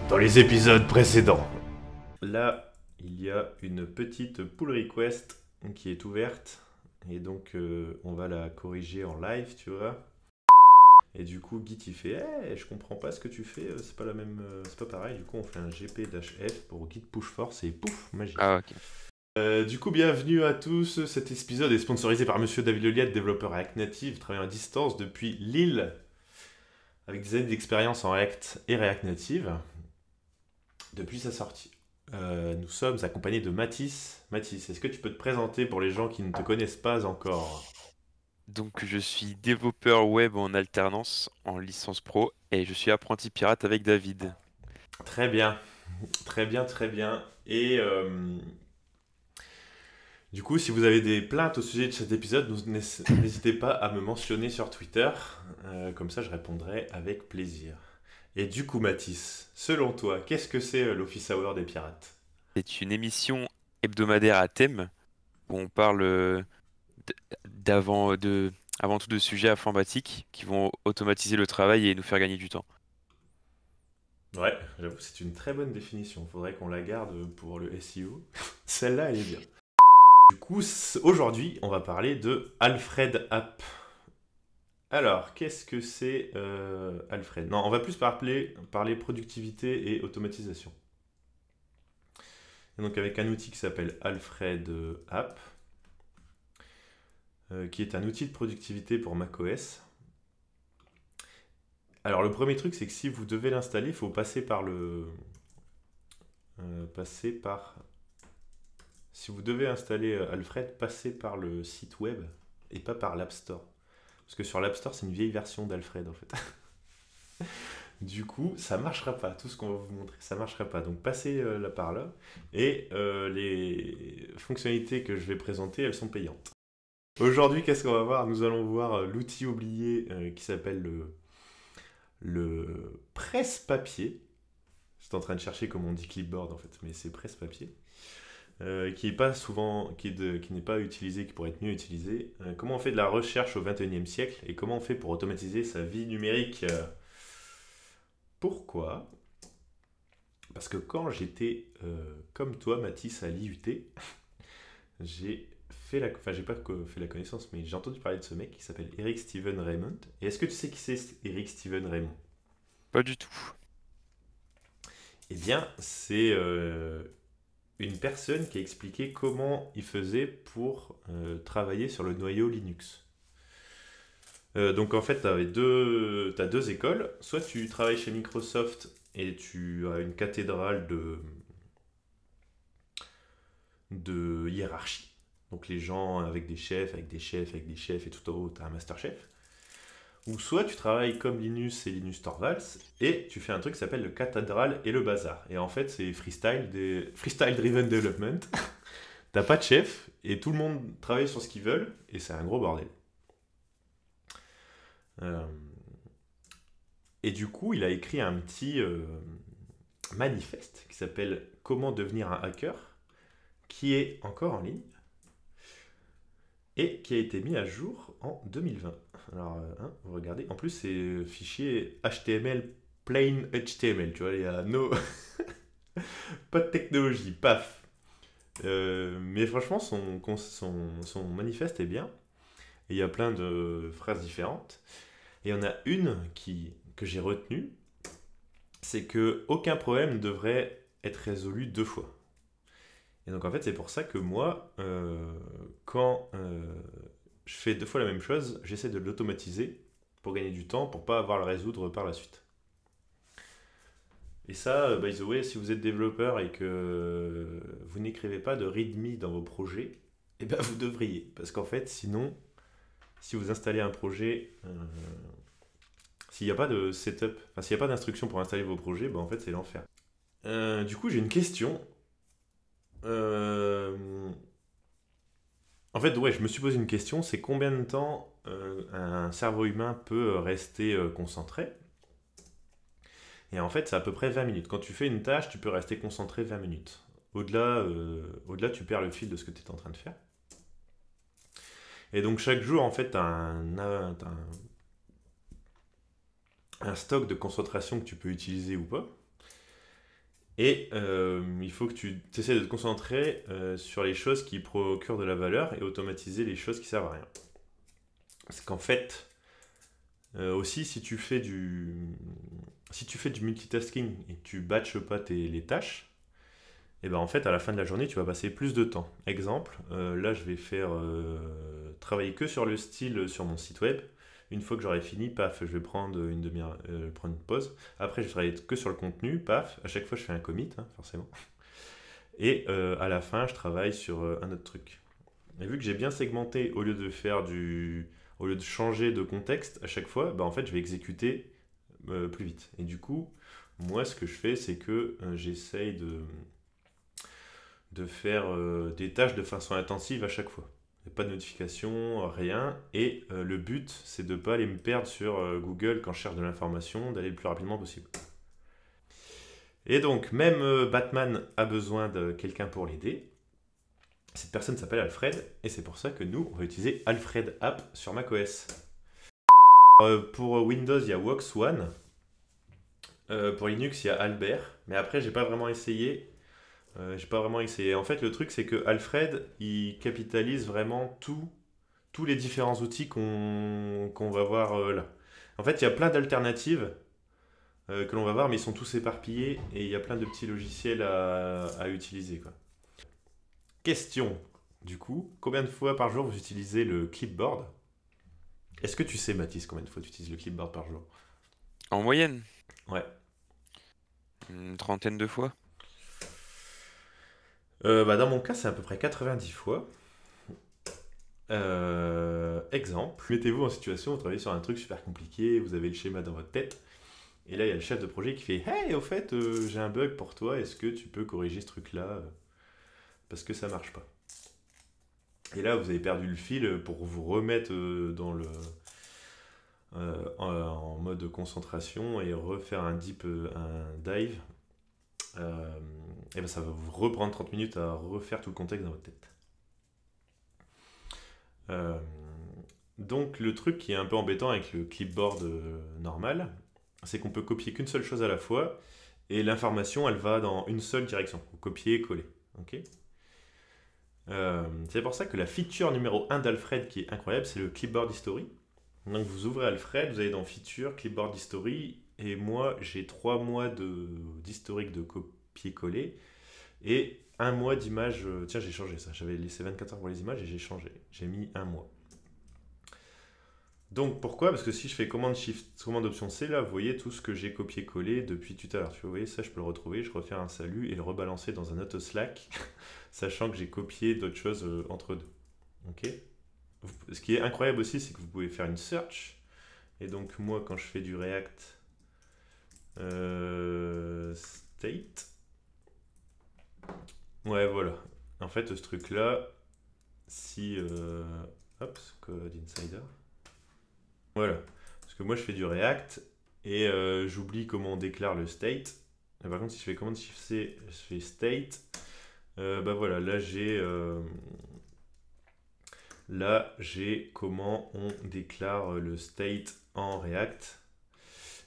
dans les épisodes précédents. Là, il y a une petite pull request qui est ouverte et donc on va la corriger en live, tu vois. Et du coup, Git il fait je comprends pas ce que tu fais, c'est pas la même, c'est pas pareil. Du coup, on fait un gp-f pour git push force et pouf, magie. Ah, ok. Du coup, bienvenue à tous. Cet épisode est sponsorisé par Monsieur David Leliette, développeur React Native, travaillant à distance depuis Lille, avec des années d'expérience en React et React Native, depuis sa sortie. Nous sommes accompagnés de Mathis. Mathis, est-ce que tu peux te présenter pour les gens qui ne te connaissent pas encore? Donc, je suis développeur web en alternance en licence pro et je suis apprenti pirate avec David. Très bien, très bien, très bien. Et du coup, si vous avez des plaintes au sujet de cet épisode, n'hésitez pas à me mentionner sur Twitter. Comme ça, je répondrai avec plaisir. Et du coup, Mathis, selon toi, qu'est-ce que c'est l'Office Hour des pirates? C'est une émission hebdomadaire à thème où on parle d- avant tout de sujets informatiques qui vont automatiser le travail et nous faire gagner du temps. Ouais, j'avoue, c'est une très bonne définition. Faudrait qu'on la garde pour le SEO. Celle-là, elle est bien. Du coup, aujourd'hui, on va parler de Alfred App. Alors, qu'est-ce que c'est Alfred? Non, on va plus parler productivité et automatisation. Et donc avec un outil qui s'appelle Alfred App, qui est un outil de productivité pour macOS. Alors le premier truc, c'est que si vous devez l'installer, il faut passer par si vous devez installer Alfred, passez par le site web et pas par l'App Store. Parce que sur l'App Store, c'est une vieille version d'Alfred en fait. Du coup, ça marchera pas. Tout ce qu'on va vous montrer, ça marchera pas. Donc passez là par là. Et les fonctionnalités que je vais présenter, elles sont payantes. Aujourd'hui, qu'est-ce qu'on va voir? Nous allons voir l'outil oublié qui s'appelle le presse-papier. J'étais en train de chercher comment on dit clipboard en fait, mais c'est presse-papier. Qui est pas souvent, qui n'est pas utilisé, qui pourrait être mieux utilisé. Comment on fait de la recherche au XXIe siècle et comment on fait pour automatiser sa vie numérique. Pourquoi? Parce que quand j'étais comme toi, Mathis, à l'IUT, j'ai enfin j'ai pas fait la connaissance, mais j'ai entendu parler de ce mec qui s'appelle Eric Steven Raymond. Et est-ce que tu sais qui c'est Eric Steven Raymond? Pas du tout. Eh bien, c'est une personne qui a expliqué comment il faisait pour travailler sur le noyau Linux. Donc en fait, t'as deux écoles. Soit tu travailles chez Microsoft et tu as une cathédrale de hiérarchie. Donc les gens avec des chefs, avec des chefs, avec des chefs et tout en haut, tu as un master chef. Ou soit tu travailles comme Linus et Linus Torvalds et tu fais un truc qui s'appelle le cathédrale et le bazar. Et en fait, c'est freestyle driven development. T'as pas de chef et tout le monde travaille sur ce qu'ils veulent et c'est un gros bordel. Euh, et du coup, il a écrit un petit manifeste qui s'appelle Comment devenir un hacker, qui est encore en ligne et qui a été mis à jour en 2020. Alors, vous regardez, en plus c'est fichier HTML, plain HTML, tu vois, il y a pas de technologie, paf. Mais franchement, son manifeste est bien, et il y a plein de phrases différentes. Et il y en a une que j'ai retenue, c'est que aucun problème ne devrait être résolu deux fois. Et donc en fait, c'est pour ça que moi, quand je fais deux fois la même chose, j'essaie de l'automatiser pour gagner du temps, pour pas avoir à le résoudre par la suite. Et ça, by the way, si vous êtes développeur et que vous n'écrivez pas de README dans vos projets, eh ben vous devriez. Parce qu'en fait, sinon, si vous installez un projet, s'il n'y a pas de setup, enfin s'il n'y a pas d'instruction pour installer vos projets, ben en fait c'est l'enfer. Du coup, j'ai une question. Euh, En fait, ouais, je me suis posé une question, c'est combien de temps un cerveau humain peut rester concentré? Et en fait, c'est à peu près 20 minutes. Quand tu fais une tâche, tu peux rester concentré 20 minutes. Au-delà, tu perds le fil de ce que tu es en train de faire. Et donc chaque jour, en fait, tu as un stock de concentration que tu peux utiliser ou pas. Et il faut que tu essaies de te concentrer sur les choses qui procurent de la valeur et automatiser les choses qui servent à rien. Parce qu'en fait, aussi, si tu fais du multitasking et que tu batches pas les tâches, et ben en fait, à la fin de la journée, tu vas passer plus de temps. Exemple, là, je vais faire travailler que sur le style sur mon site web. Une fois que j'aurai fini, paf, je vais prendre une demi-heure, prendre une pause. Après, je vais travailler que sur le contenu, paf. À chaque fois, je fais un commit, hein, forcément. Et à la fin, je travaille sur un autre truc. Et vu que j'ai bien segmenté, au lieu de changer de contexte à chaque fois, bah en fait, je vais exécuter plus vite. Et du coup, moi, ce que je fais, c'est que j'essaye de faire des tâches de façon intensive à chaque fois. Il n'y a pas de notification, rien. Et le but, c'est de ne pas aller me perdre sur Google quand je cherche de l'information, d'aller le plus rapidement possible. Et donc, même Batman a besoin de quelqu'un pour l'aider. Cette personne s'appelle Alfred, et c'est pour ça que nous, on va utiliser Alfred App sur macOS. Pour Windows, il y a Wox One. Pour Linux, il y a Albert. Mais après, j'ai pas vraiment essayé. En fait, le truc, c'est que Alfred, il capitalise vraiment tous les différents outils qu'on va voir là. En fait, il y a plein d'alternatives que l'on va voir, mais ils sont tous éparpillés et il y a plein de petits logiciels à utiliser, quoi. Question, du coup, combien de fois par jour vous utilisez le clipboard? Est-ce que tu sais, Mathis, combien de fois tu utilises le clipboard par jour? En moyenne, Ouais. une trentaine de fois. Bah dans mon cas, c'est à peu près 90 fois. Exemple, mettez-vous en situation, vous travaillez sur un truc super compliqué, vous avez le schéma dans votre tête, et là il y a le chef de projet qui fait Hey, au fait, j'ai un bug pour toi, est-ce que tu peux corriger ce truc-là parce que ça marche pas. Et là, vous avez perdu le fil pour vous remettre en mode concentration et refaire un dive. Et ben ça va vous reprendre 30 minutes à refaire tout le contexte dans votre tête. Euh, donc le truc qui est un peu embêtant avec le clipboard normal, c'est qu'on peut copier qu'une seule chose à la fois et l'information elle va dans une seule direction, copier-coller. Ok. C'est pour ça que la feature numéro 1 d'Alfred qui est incroyable, c'est le Clipboard History. Donc vous ouvrez Alfred, vous allez dans Feature, Clipboard History, et moi j'ai 3 mois d'historique de copier-coller, et un mois d'images. Tiens, j'ai changé ça, j'avais laissé 24 heures pour les images et j'ai changé, j'ai mis un mois. Donc pourquoi? Parce que si je fais commande Shift, commande Option C, là vous voyez tout ce que j'ai copié-collé depuis tout à l'heure. Vous voyez ça, je peux le retrouver, je refais un salut et le rebalancer dans un autre Slack, sachant que j'ai copié d'autres choses entre deux. Ok. Ce qui est incroyable aussi, c'est que vous pouvez faire une search. Et donc moi, quand je fais du React state, ouais voilà. En fait, ce truc-là, si hop, code insider. Voilà. Parce que moi, je fais du React et j'oublie comment on déclare le state. Et par contre, si je fais commande Shift C, je fais state. Bah voilà, là j'ai comment on déclare le state en React.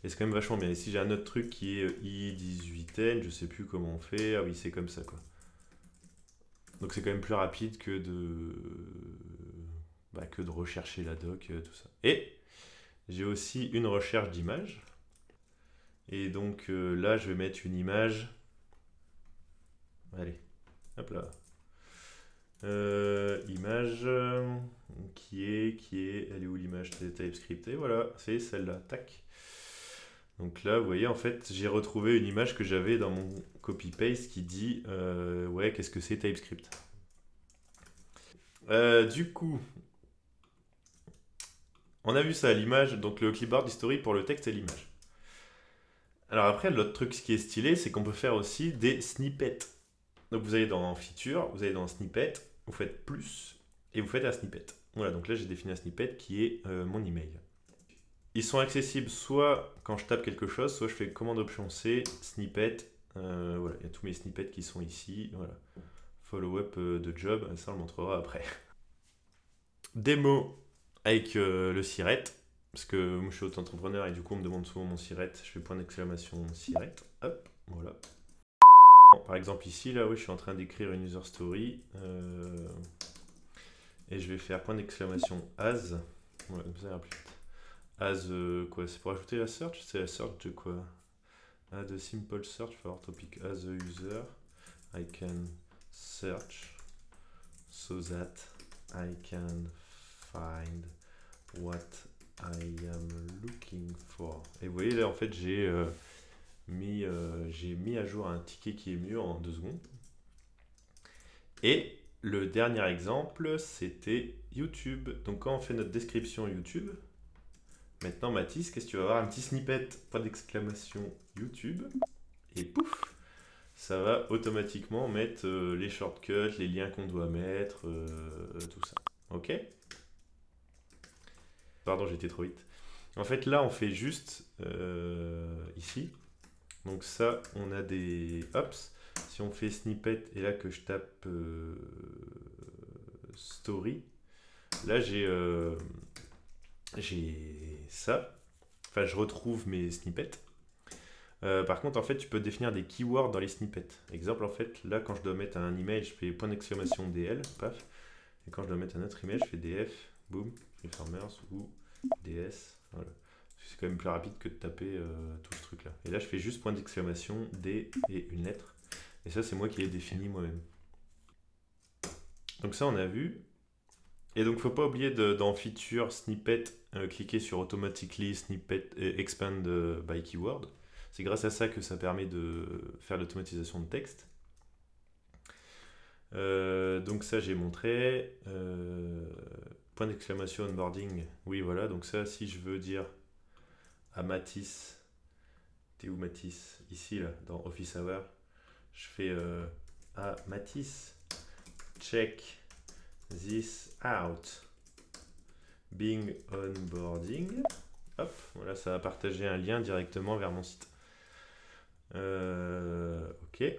Et c'est quand même vachement bien. Et si j'ai un autre truc qui est i18n, je sais plus comment on fait. Ah oui, c'est comme ça quoi. Donc c'est quand même plus rapide que de rechercher la doc, tout ça. Et j'ai aussi une recherche d'image. Et donc là, je vais mettre une image. Allez, hop là. Image elle est où l'image de TypeScript? Et voilà, c'est celle-là, tac. Donc là, vous voyez, en fait, j'ai retrouvé une image que j'avais dans mon copy-paste qui dit ouais, qu'est-ce que c'est TypeScript? Du coup, on a vu ça, l'image, donc le clipboard history pour le texte et l'image. Alors après, l'autre truc qui est stylé, c'est qu'on peut faire aussi des snippets. Donc vous allez dans Feature, vous allez dans Snippet, vous faites plus et vous faites un snippet. Voilà, donc là j'ai défini un snippet qui est mon email. Ils sont accessibles soit quand je tape quelque chose, soit je fais commande option C, snippet. Voilà, il y a tous mes snippets qui sont ici. Voilà. Follow-up de job, ça on le montrera après. Démo avec le siret, parce que moi je suis auto-entrepreneur et du coup on me demande souvent mon siret. Je fais point d'exclamation siret. Hop, voilà. Par exemple ici, là, oui, je suis en train d'écrire une user story. Et je vais faire point d'exclamation as. Ouais, comme ça, ça ira plus vite. As, quoi? C'est pour ajouter la search? C'est la search de quoi? Add a simple search for topic as a user. I can search so that I can find what I am looking for. Et vous voyez là, en fait, j'ai mis à jour un ticket qui est mieux en 2 secondes. Et le dernier exemple, c'était YouTube. Donc quand on fait notre description YouTube, maintenant Mathis, qu'est-ce que tu vas avoir? Un petit snippet, point d'exclamation YouTube, et pouf, ça va automatiquement mettre les shortcuts, les liens qu'on doit mettre, tout ça. Ok? Pardon, j'ai été trop vite. En fait, là, on fait juste ici. Donc ça, on a des hops. Si on fait snippet et là que je tape story, là j'ai ça. Enfin, je retrouve mes snippets. Par contre, en fait, tu peux définir des keywords dans les snippets. Exemple, en fait, là, quand je dois mettre un email, je fais point d'exclamation DL, paf. Et quand je dois mettre un autre email, je fais DF, boum, Reformers ou DS. Voilà. C'est quand même plus rapide que de taper tout ce truc-là. Et là, je fais juste point d'exclamation D et une lettre. Et ça, c'est moi qui l'ai défini moi-même. Donc ça, on a vu. Et donc, faut pas oublier dans Feature, Snippet, cliquer sur Automatically Snippet et Expand by Keyword. C'est grâce à ça que ça permet de faire l'automatisation de texte. Donc ça, j'ai montré. Point d'exclamation onboarding. Oui, voilà. Donc ça, si je veux dire à Mathis, t'es où Mathis? Ici, là, dans Office Hour. Je fais à Mathis, check this out. Bing onboarding. Hop, voilà, ça va partager un lien directement vers mon site. Ok. Et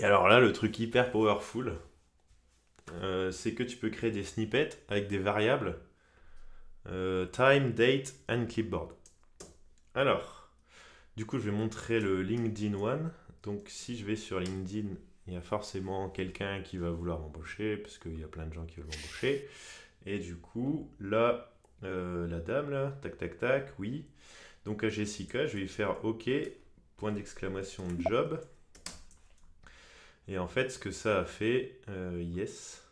alors là, le truc hyper powerful, c'est que tu peux créer des snippets avec des variables time, date and clipboard. Alors, du coup, je vais montrer le LinkedIn One. Donc, si je vais sur LinkedIn, il y a forcément quelqu'un qui va vouloir m'embaucher, parce qu'il y a plein de gens qui veulent m'embaucher. Et du coup, là, la dame, là, tac, tac, tac, oui. Donc, à Jessica, je vais lui faire OK, point d'exclamation job. Et en fait, ce que ça a fait, yes.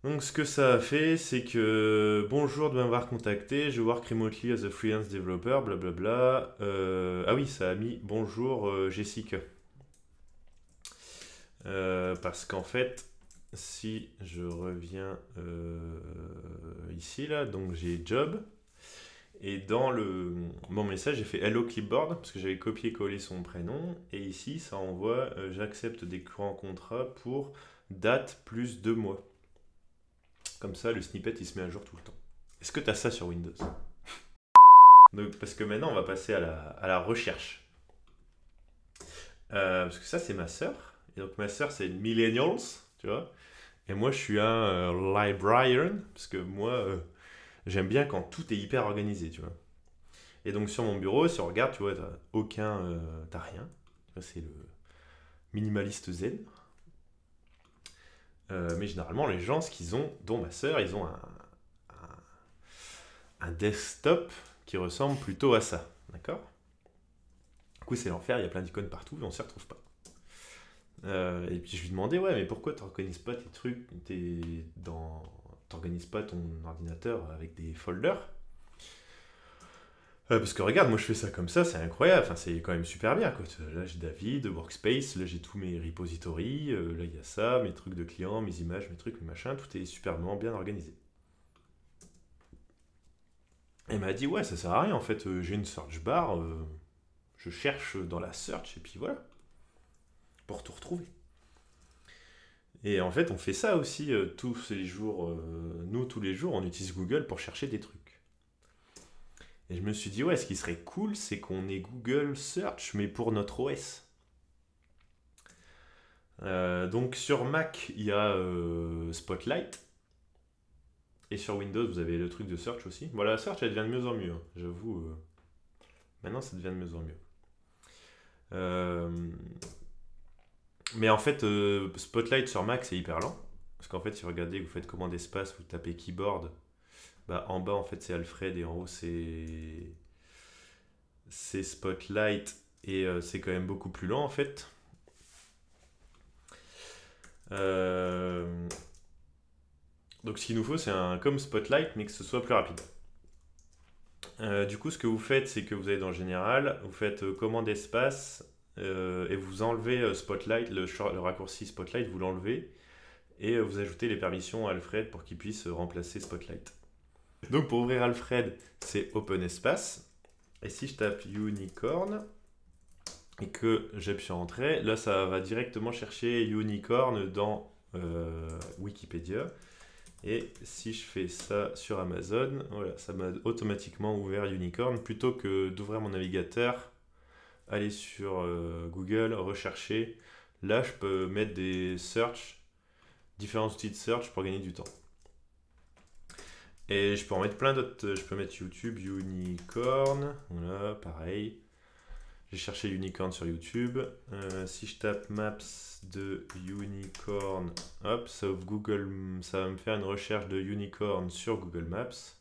Donc, ce que ça a fait, c'est que bonjour de m'avoir contacté, je work remotely as a freelance developer, blablabla. Ah oui, ça a mis bonjour Jessica. Parce qu'en fait, si je reviens ici, là, donc j'ai job. Et dans mon message, j'ai fait Hello Clipboard parce que j'avais copié-collé son prénom. Et ici, ça envoie j'accepte des grands contrats pour date plus 2 mois. Comme ça, le snippet, il se met à jour tout le temps. Est-ce que tu as ça sur Windows? Donc, parce que maintenant, on va passer à la recherche. Parce que ça, c'est ma sœur. Et donc, ma sœur, c'est une millennials, tu vois. Et moi, je suis un librarian, parce que moi, j'aime bien quand tout est hyper organisé, tu vois. Et donc sur mon bureau, si on regarde, tu vois, t'as rien. C'est le minimaliste zen. Mais généralement, les gens, ce qu'ils ont, dont ma sœur, ils ont un desktop qui ressemble plutôt à ça. D'accord? Du coup, c'est l'enfer, il y a plein d'icônes partout, mais on ne s'y retrouve pas. Et puis je lui demandais, ouais, mais pourquoi tu n'organises pas tes trucs, t'organises pas ton ordinateur avec des folders? Parce que regarde, moi je fais ça comme ça, c'est incroyable, enfin, c'est quand même super bien, quoi. Là j'ai David, Workspace, là j'ai tous mes repositories, là il y a ça, mes trucs de clients, mes images, mes trucs, mes machins, tout est superbement bien organisé. Elle m'a dit, ouais, ça sert à rien en fait, j'ai une search bar, je cherche dans la search et puis voilà, pour tout retrouver. Et en fait, on fait ça aussi tous les jours, nous tous les jours, on utilise Google pour chercher des trucs. Et je me suis dit, ouais, ce qui serait cool, c'est qu'on ait Google Search, mais pour notre OS. Donc sur Mac, il y a Spotlight. Et sur Windows, vous avez le truc de Search aussi. Voilà, la Search, elle devient de mieux en mieux, hein. J'avoue, maintenant, ça devient de mieux en mieux. Euh, mais en fait, Spotlight sur Mac, c'est hyper lent. Parce qu'en fait, si vous regardez, vous faites commande espace, vous tapez keyboard, bah, en bas, en fait, c'est Alfred et en haut, c'est Spotlight. Et c'est quand même beaucoup plus lent, en fait. Euh, donc, ce qu'il nous faut, c'est un comme Spotlight, mais que ce soit plus rapide. Du coup, ce que vous faites, c'est que vous allez dans Général, vous faites commande espace et vous enlevez Spotlight, le raccourci Spotlight, vous l'enlevez et vous ajoutez les permissions à Alfred pour qu'il puisse remplacer Spotlight. Donc pour ouvrir Alfred, c'est Open Espace. Et si je tape Unicorn et que j'appuie sur Entrée, là ça va directement chercher Unicorn dans Wikipédia. Et si je fais ça sur Amazon, voilà, ça m'a automatiquement ouvert Unicorn. Plutôt que d'ouvrir mon navigateur, aller sur Google, rechercher. Là, je peux mettre des search, différents outils de search pour gagner du temps. Et je peux en mettre plein d'autres. Je peux mettre YouTube, Unicorn. Voilà, pareil. J'ai cherché Unicorn sur YouTube. Si je tape Maps de Unicorn, hop, ça ouvre Google, ça va me faire une recherche de Unicorn sur Google Maps.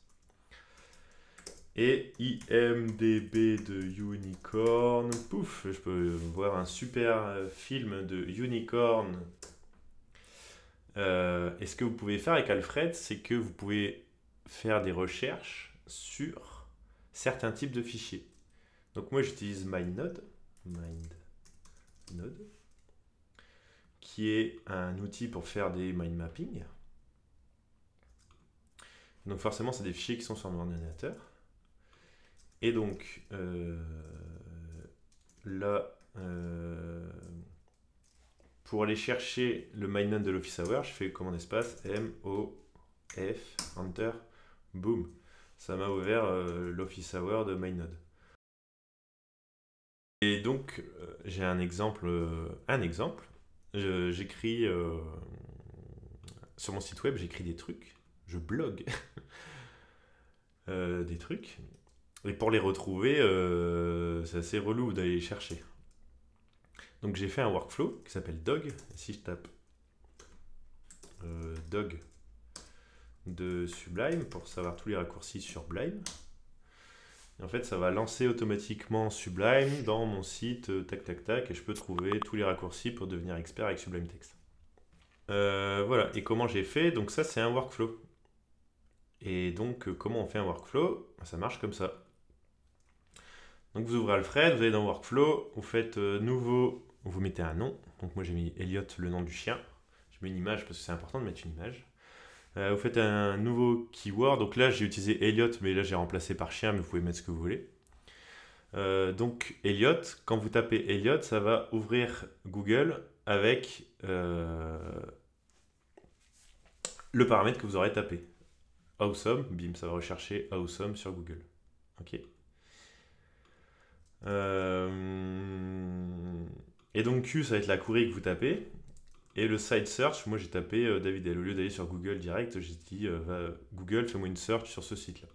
Et IMDB de Unicorn, pouf, je peux voir un super film de Unicorn. Et ce que vous pouvez faire avec Alfred, c'est que vous pouvez faire des recherches sur certains types de fichiers. Donc moi j'utilise MindNode, qui est un outil pour faire des mind mapping. Donc forcément c'est des fichiers qui sont sur mon ordinateur. Et donc là, pour aller chercher le MindNode de l'Office Hour, je fais commande espace M-O-F, Enter, boom. Ça m'a ouvert l'Office Hour de MindNode. Et donc, j'ai un exemple. J'écris sur mon site web, j'écris des trucs, je blogue des trucs. Et pour les retrouver, c'est assez relou d'aller les chercher. Donc j'ai fait un workflow qui s'appelle Dog. Si je tape Dog de Sublime pour savoir tous les raccourcis sur Sublime. Et en fait, ça va lancer automatiquement Sublime dans mon site, tac tac tac, et je peux trouver tous les raccourcis pour devenir expert avec Sublime Text. Voilà, et comment j'ai fait? Donc ça, c'est un workflow. Et donc, comment on fait un workflow? Ça marche comme ça. Donc vous ouvrez Alfred, vous allez dans Workflow, vous faites nouveau, vous mettez un nom. Donc moi j'ai mis Elliot, le nom du chien. Je mets une image parce que c'est important de mettre une image. Vous faites un nouveau keyword. Donc là j'ai utilisé Elliot, mais là j'ai remplacé par chien, mais vous pouvez mettre ce que vous voulez. Donc Elliot, quand vous tapez Elliot, ça va ouvrir Google avec le paramètre que vous aurez tapé. Awesome, bim, ça va rechercher Awesome sur Google. Ok. Et donc Q, ça va être la query que vous tapez. Et le site search, moi j'ai tapé David L. Au lieu d'aller sur Google direct, j'ai dit Google, fais-moi une search sur ce site-là.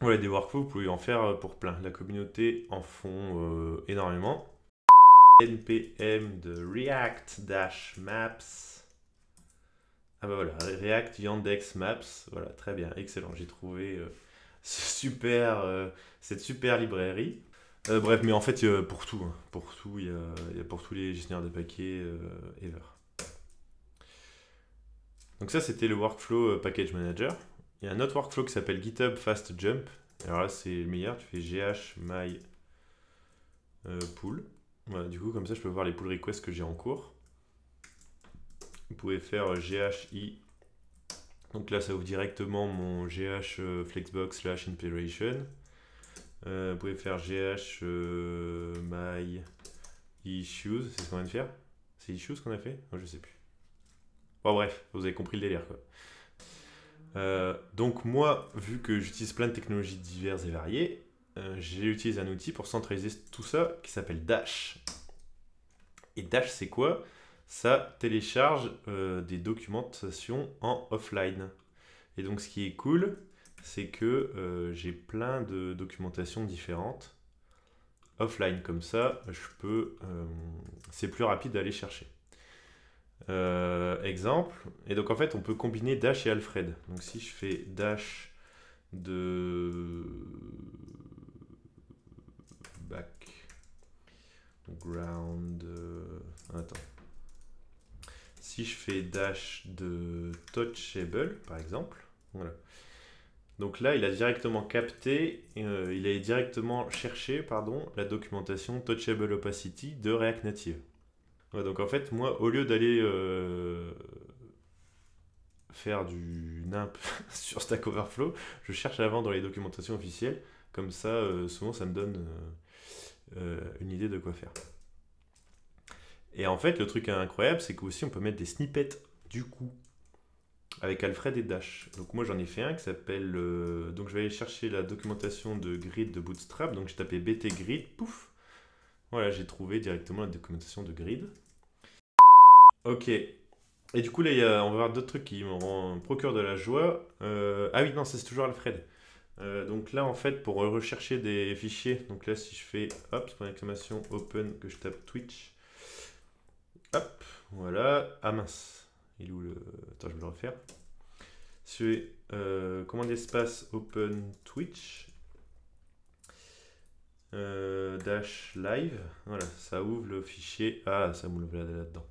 Voilà, des workflows, vous pouvez en faire pour plein. La communauté en font énormément. NPM de React-Maps. Ah bah voilà, React Yandex Maps. Voilà, très bien, excellent. J'ai trouvé cette super librairie. Bref, mais en fait, pour tout, hein. Pour tout, il y a pour tous les gestionnaires de paquets ever. Donc ça, c'était le workflow package manager. Il y a un autre workflow qui s'appelle GitHub Fast Jump. Alors là, c'est le meilleur. Tu fais gh my pull. Voilà, du coup, comme ça, je peux voir les pull requests que j'ai en cours. Vous pouvez faire ghi. Donc là, ça ouvre directement mon gh flexbox / inspiration. Vous pouvez faire gh my issues, c'est ce qu'on vient de faire. C'est issues qu'on a fait? Je sais plus. Bon bref, vous avez compris le délire quoi. Donc moi, vu que j'utilise plein de technologies diverses et variées, j'ai utilisé un outil pour centraliser tout ça qui s'appelle Dash. Et Dash c'est quoi? Ça télécharge des documentations en offline. Et donc ce qui est cool, c'est que j'ai plein de documentations différentes. offline. Comme ça, c'est plus rapide d'aller chercher. Exemple. Et donc en fait, on peut combiner Dash et Alfred. Donc si je fais Dash de background. Attends. Si je fais Dash de touchable, par exemple. Voilà. Donc là, il a directement capté, il a directement cherché, la documentation Touchable Opacity de React Native. Ouais, donc en fait, moi, au lieu d'aller faire du nimp sur Stack Overflow, je cherche avant dans les documentations officielles. Comme ça, souvent, ça me donne une idée de quoi faire. Et en fait, le truc incroyable, c'est qu'aussi, on peut mettre des snippets du coup avec Alfred et Dash. Donc moi, j'en ai fait un qui s'appelle... donc je vais aller chercher la documentation de grid de Bootstrap. Donc j'ai tapé BT grid, pouf. Voilà, j'ai trouvé directement la documentation de grid. Ok. Et du coup, là, on va voir d'autres trucs qui me procurent de la joie. Ah oui, non, c'est toujours Alfred. Donc là, en fait, pour rechercher des fichiers, donc là, si je fais, hop, point d'exclamation, open, que je tape Twitch, hop, voilà. Ah mince, il est où le... Attends, je vais le refaire. Si je fais commande espace, open Twitch, dash live, voilà, ça ouvre le fichier. Ah, ça m'ouvre là-dedans.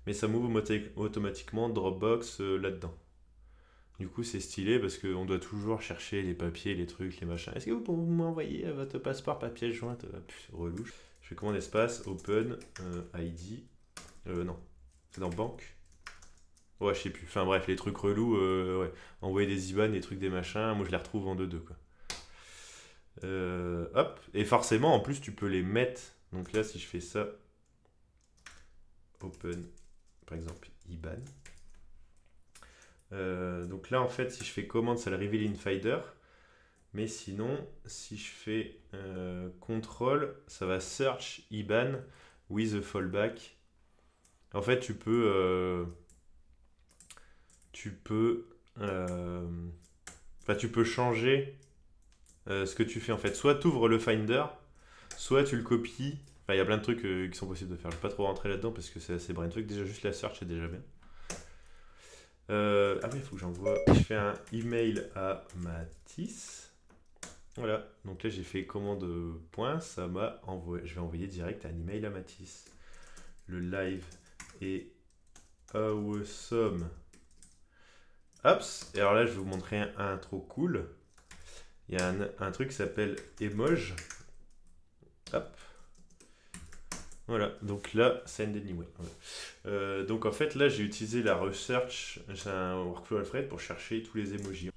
Mais ça m'ouvre automatiquement Dropbox là-dedans. Du coup, c'est stylé parce qu'on doit toujours chercher les papiers, les trucs, les machins. Est-ce que vous pouvez m'envoyer votre passeport papier jointe? Relou. Je fais commande espace, open, ID. Non, c'est dans banque. Ouais, je sais plus. Enfin bref, les trucs relous, ouais. Envoyer des IBAN, des trucs, des machins. Moi, je les retrouve en 2-2, quoi. Hop. Et forcément, en plus, tu peux les mettre. Donc là, si je fais ça, open, par exemple, IBAN. Donc là, en fait, si je fais commande, ça le reveal in Finder. Mais sinon, si je fais control, ça va search IBAN with a fallback. En fait, tu peux changer ce que tu fais en fait. Soit tu ouvres le Finder, soit tu le copies. Enfin, il y a plein de trucs qui sont possibles de faire. Je ne vais pas trop rentrer là-dedans parce que c'est assez brainfuck. Déjà, juste la search, c'est déjà bien. Ah oui, il faut que j'envoie. Je fais un email à Mathis. Voilà, donc là j'ai fait commande point, ça m'a envoyé. Je vais envoyer direct un email à Mathis. Le live est awesome. Hop, et alors là je vais vous montrer un trop cool. Il y a un truc qui s'appelle Emoji. Hop. Voilà, donc là, send anyway. Voilà. Donc en fait, là, j'ai utilisé la research, j'ai un workflow Alfred pour chercher tous les emojis.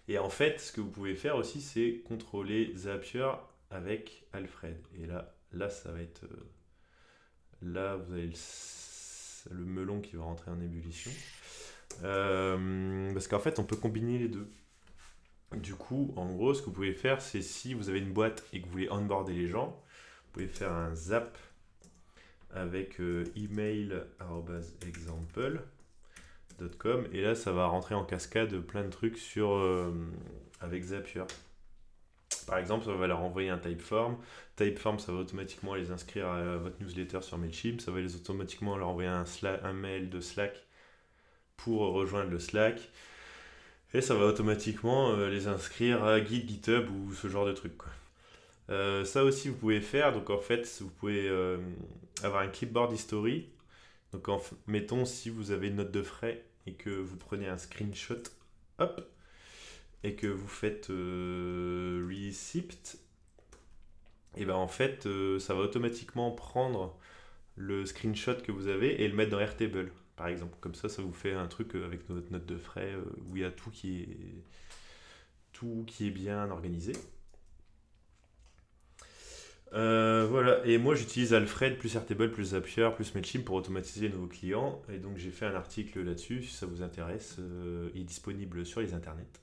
Et en fait, ce que vous pouvez faire aussi, c'est contrôler Zapier avec Alfred. Et là ça va être... là, vous avez le melon qui va rentrer en ébullition. Parce qu'en fait, on peut combiner les deux. Du coup, en gros, ce que vous pouvez faire, c'est si vous avez une boîte et que vous voulez onboarder les gens, vous pouvez faire un zap avec email@example.com et là, ça va rentrer en cascade plein de trucs avec Zapier. Par exemple, ça va leur envoyer un Typeform. Typeform, ça va automatiquement les inscrire à votre newsletter sur Mailchimp. Ça va les automatiquement leur envoyer un mail de Slack pour rejoindre le Slack. Et ça va automatiquement les inscrire à Git, GitHub ou ce genre de truc, quoi. Ça aussi, vous pouvez faire. Donc, en fait, vous pouvez avoir un clipboard history. Donc, mettons, si vous avez une note de frais et que vous prenez un screenshot, hop, et que vous faites receipt, et ben en fait, ça va automatiquement prendre le screenshot que vous avez et le mettre dans Airtable, par exemple. Comme ça vous fait un truc avec votre note de frais où il y a tout qui est bien organisé. Voilà, et moi j'utilise Alfred plus Airtable plus Zapier plus Mailchimp pour automatiser nos clients. Et donc j'ai fait un article là-dessus, si ça vous intéresse. Il est disponible sur les internets.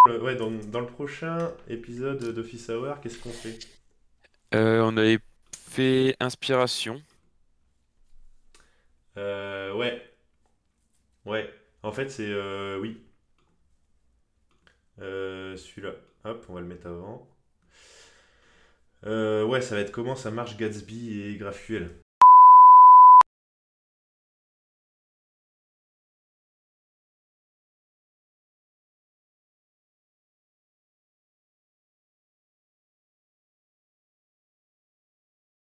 Ouais, dans le prochain épisode d'Office Hour, qu'est-ce qu'on fait? On avait fait inspiration. Ouais, ouais. En fait, c'est oui. Celui-là. Hop, on va le mettre avant. Ouais, ça va être comment ça marche Gatsby et GraphQL.